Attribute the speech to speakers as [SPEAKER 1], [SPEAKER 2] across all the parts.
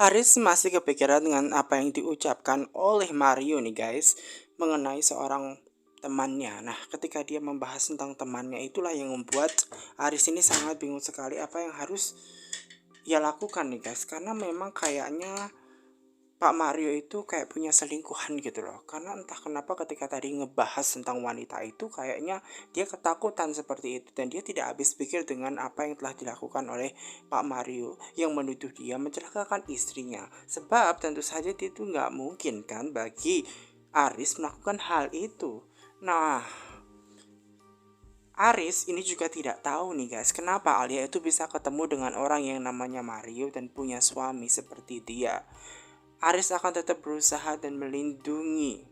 [SPEAKER 1] Aris masih kepikiran dengan apa yang diucapkan oleh Mario nih guys mengenai seorang temannya. Nah, ketika dia membahas tentang temannya itulah yang membuat Aris ini sangat bingung sekali apa yang harus ia lakukan nih guys. Karena memang kayaknya Pak Mario itu kayak punya selingkuhan gitu loh. Karena entah kenapa ketika tadi ngebahas tentang wanita itu kayaknya dia ketakutan seperti itu. Dan dia tidak habis pikir dengan apa yang telah dilakukan oleh Pak Mario yang menuduh dia mencelakakan istrinya. Sebab tentu saja dia itu nggak mungkin kan bagi Aris melakukan hal itu. Nah, Aris ini juga tidak tahu nih guys, kenapa Alia itu bisa ketemu dengan orang yang namanya Mario dan punya suami seperti dia. Aris akan tetap berusaha dan melindungi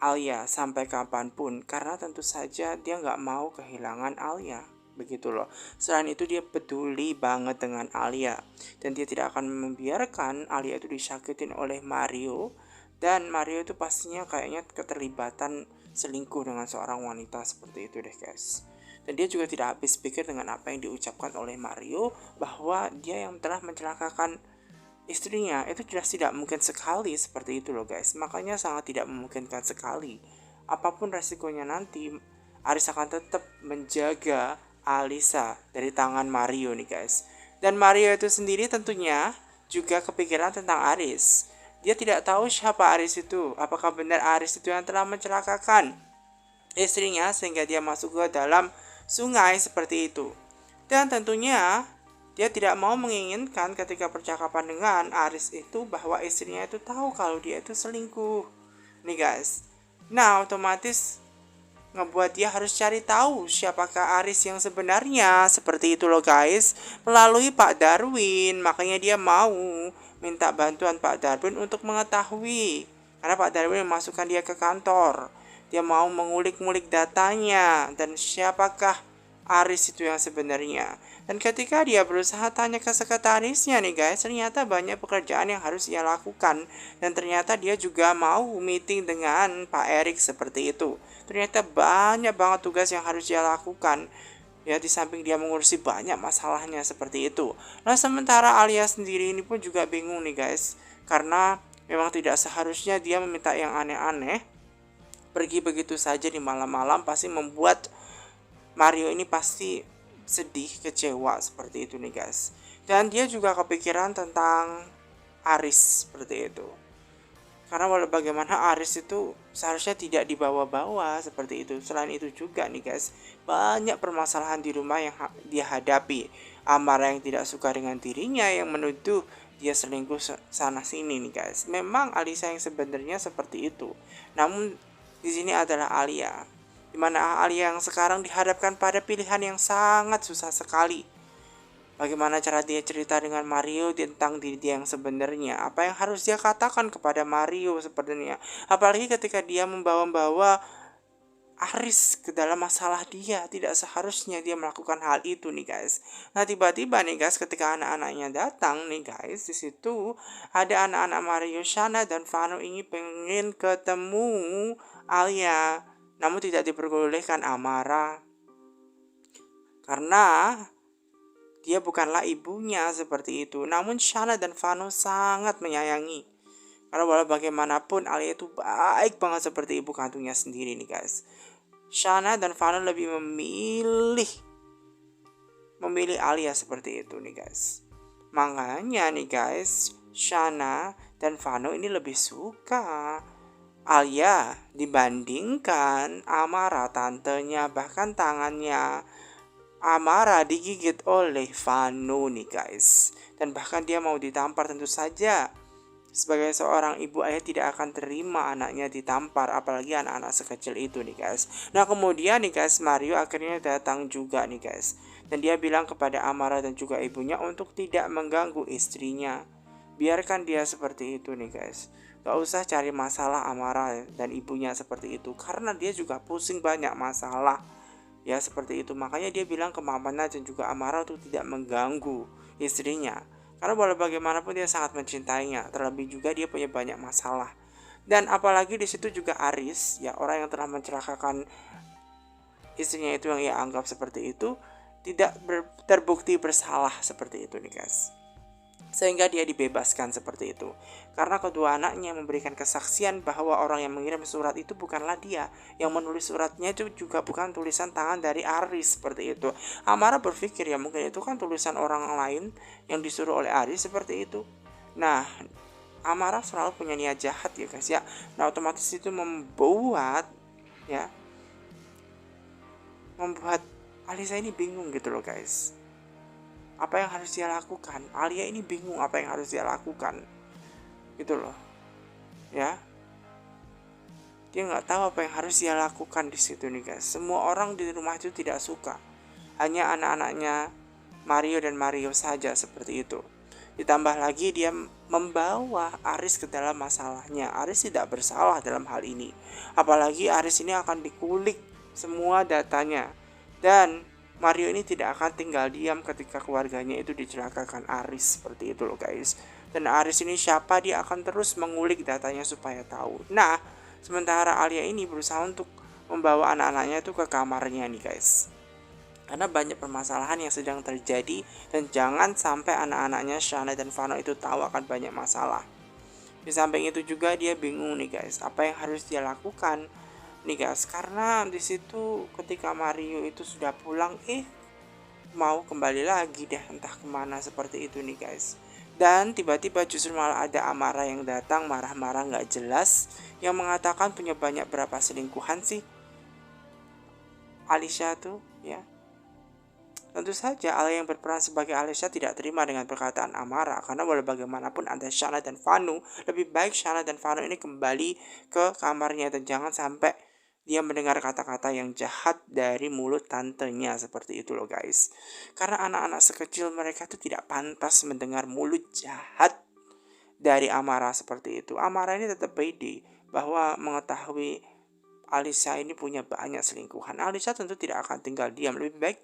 [SPEAKER 1] Alia sampai kapanpun karena tentu saja dia nggak mau kehilangan Alia. Begitu loh. Selain itu dia peduli banget dengan Alia dan dia tidak akan membiarkan Alia itu disakitin oleh Mario dan Mario itu pastinya kayaknya keterlibatan selingkuh dengan seorang wanita seperti itu deh guys. Dan dia juga tidak habis pikir dengan apa yang diucapkan oleh Mario bahwa dia yang telah mencelakakan istrinya. Itu jelas tidak mungkin sekali seperti itu loh guys. Makanya sangat tidak memungkinkan sekali. Apapun resikonya nanti, Aris akan tetap menjaga Alisa dari tangan Mario nih guys. Dan Mario itu sendiri tentunya juga kepikiran tentang Aris. Dia tidak tahu siapa Aris itu. Apakah benar Aris itu yang telah mencelakakan istrinya sehingga dia masuk ke dalam sungai seperti itu. Dan tentunya dia tidak mau menginginkan ketika percakapan dengan Aris itu bahwa istrinya itu tahu kalau dia itu selingkuh. Nih guys. Nah, otomatis ngebuat dia harus cari tahu siapakah Aris yang sebenarnya. Seperti itu loh guys. Melalui Pak Darwin. Makanya dia mau minta bantuan Pak Darwin untuk mengetahui. Karena Pak Darwin memasukkan dia ke kantor. Dia mau mengulik-ngulik datanya dan siapakah Aris itu yang sebenarnya. Dan ketika dia berusaha tanya ke sekretarisnya nih guys, ternyata banyak pekerjaan yang harus ia lakukan. Dan ternyata dia juga mau meeting dengan Pak Erik seperti itu. Ternyata banyak banget tugas yang harus dia lakukan. Ya, di samping dia mengurusi banyak masalahnya seperti itu. Nah, sementara Alia sendiri ini pun juga bingung nih guys. Karena memang tidak seharusnya dia meminta yang aneh-aneh. Pergi begitu saja di malam-malam pasti membuat Mario ini pasti sedih, kecewa seperti itu nih guys. Dan dia juga kepikiran tentang Aris seperti itu. Karena walau bagaimana Aris itu seharusnya tidak dibawa-bawa seperti itu. Selain itu juga nih guys, banyak permasalahan di rumah yang dia hadapi. Amara yang tidak suka dengan dirinya yang menuduh dia selingkuh sana sini nih guys. Memang Alisa yang sebenarnya seperti itu. Namun di sini adalah Alia, di mana Alia yang sekarang dihadapkan pada pilihan yang sangat susah sekali. Bagaimana cara dia cerita dengan Mario tentang diri dia yang sebenarnya? Apa yang harus dia katakan kepada Mario sebenarnya? Apalagi ketika dia membawa-bawa Aris ke dalam masalah dia. Tidak seharusnya dia melakukan hal itu nih guys. Nah, tiba-tiba nih guys ketika anak-anaknya datang nih guys, di situ ada anak-anak Mario, Shana dan Vano ini pengen ketemu Alia. Namun tidak diperbolehkan Amara karena dia bukanlah ibunya seperti itu. Namun Shana dan Vano sangat menyayangi. Karena walau bagaimanapun Alia itu baik banget seperti ibu kandungnya sendiri nih guys. Shana dan Vano lebih memilih Alia seperti itu nih guys. Makanya nih guys, Shana dan Vano ini lebih suka Alia dibandingkan Amara, tantenya, bahkan tangannya Amara digigit oleh Vano nih guys. Dan bahkan dia mau ditampar tentu saja. Sebagai seorang ibu, ayah tidak akan terima anaknya ditampar, apalagi anak-anak sekecil itu nih guys. Nah, kemudian nih guys, Mario akhirnya datang juga nih guys. Dan dia bilang kepada Amara dan juga ibunya untuk tidak mengganggu istrinya. Biarkan dia seperti itu nih guys. Gak usah cari masalah Amara dan ibunya seperti itu, karena dia juga pusing banyak masalah. Ya seperti itu, makanya dia bilang ke mamanya dan juga Amara untuk tidak mengganggu istrinya. Karena walau bagaimanapun dia sangat mencintainya, terlebih juga dia punya banyak masalah. Dan apalagi di situ juga Aris, ya orang yang telah mencelakakan istrinya itu yang ia anggap seperti itu, tidak terbukti bersalah seperti itu nih guys. sehingga dia dibebaskan seperti itu. Karena kedua anaknya memberikan kesaksian bahwa orang yang mengirim surat itu bukanlah dia, yang menulis suratnya itu juga bukan tulisan tangan dari Aris seperti itu. Amara berpikir ya mungkin itu kan tulisan orang lain yang disuruh oleh Aris seperti itu. Nah, Amara selalu punya niat jahat ya guys ya. Nah, otomatis itu ya membuat Alisa ini bingung gitu loh guys. Apa yang harus dia lakukan? Alia ini bingung apa yang harus dia lakukan. Gitu loh. Ya. Dia nggak tahu apa yang harus dia lakukan di situ nih guys. Semua orang di rumah itu tidak suka. Hanya anak-anaknya Mario dan Mario saja seperti itu. Ditambah lagi dia membawa Aris ke dalam masalahnya. Aris tidak bersalah dalam hal ini. Apalagi Aris ini akan dikulik semua datanya. Dan Mario ini tidak akan tinggal diam ketika keluarganya itu dicelakakan Aris seperti itu loh guys. Dan Aris ini siapa, dia akan terus mengulik datanya supaya tahu. Nah, sementara Alia ini berusaha untuk membawa anak-anaknya itu ke kamarnya nih guys. Karena banyak permasalahan yang sedang terjadi dan jangan sampai anak-anaknya Shana dan Vano itu tahu akan banyak masalah. Di samping itu juga dia bingung nih guys, apa yang harus dia lakukan nih guys, karena di situ ketika Mario itu sudah pulang mau kembali lagi deh entah kemana seperti itu nih guys. Dan tiba-tiba justru malah ada Amara yang datang marah-marah nggak jelas yang mengatakan punya banyak berapa selingkuhan sih Alicia tuh ya. Tentu saja Alia yang berperan sebagai Alicia tidak terima dengan perkataan Amara, karena walau bagaimanapun ada Shana dan Vanu, lebih baik Shana dan Vanu ini kembali ke kamarnya dan jangan sampai dia mendengar kata-kata yang jahat dari mulut tantenya seperti itu loh guys. Karena anak-anak sekecil mereka itu tidak pantas mendengar mulut jahat dari Amara seperti itu. Amara ini tetap pede bahwa mengetahui Alicia ini punya banyak selingkuhan. Alicia tentu tidak akan tinggal diam. Lebih baik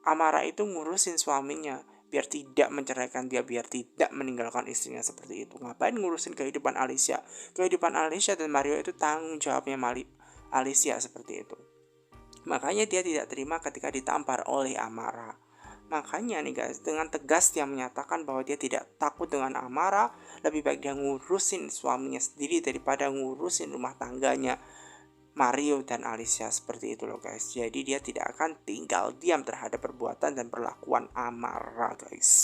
[SPEAKER 1] Amara itu ngurusin suaminya biar tidak menceraikan dia, biar tidak meninggalkan istrinya seperti itu. Ngapain ngurusin kehidupan Alicia? Kehidupan Alicia dan Mario itu tanggung jawabnya Alicia seperti itu. Makanya dia tidak terima ketika ditampar oleh Amara. Makanya nih guys, dengan tegas dia menyatakan bahwa dia tidak takut dengan Amara, lebih baik dia ngurusin suaminya sendiri daripada ngurusin rumah tangganya Mario dan Alicia seperti itu loh guys. Jadi dia tidak akan tinggal diam terhadap perbuatan dan perlakuan Amara guys.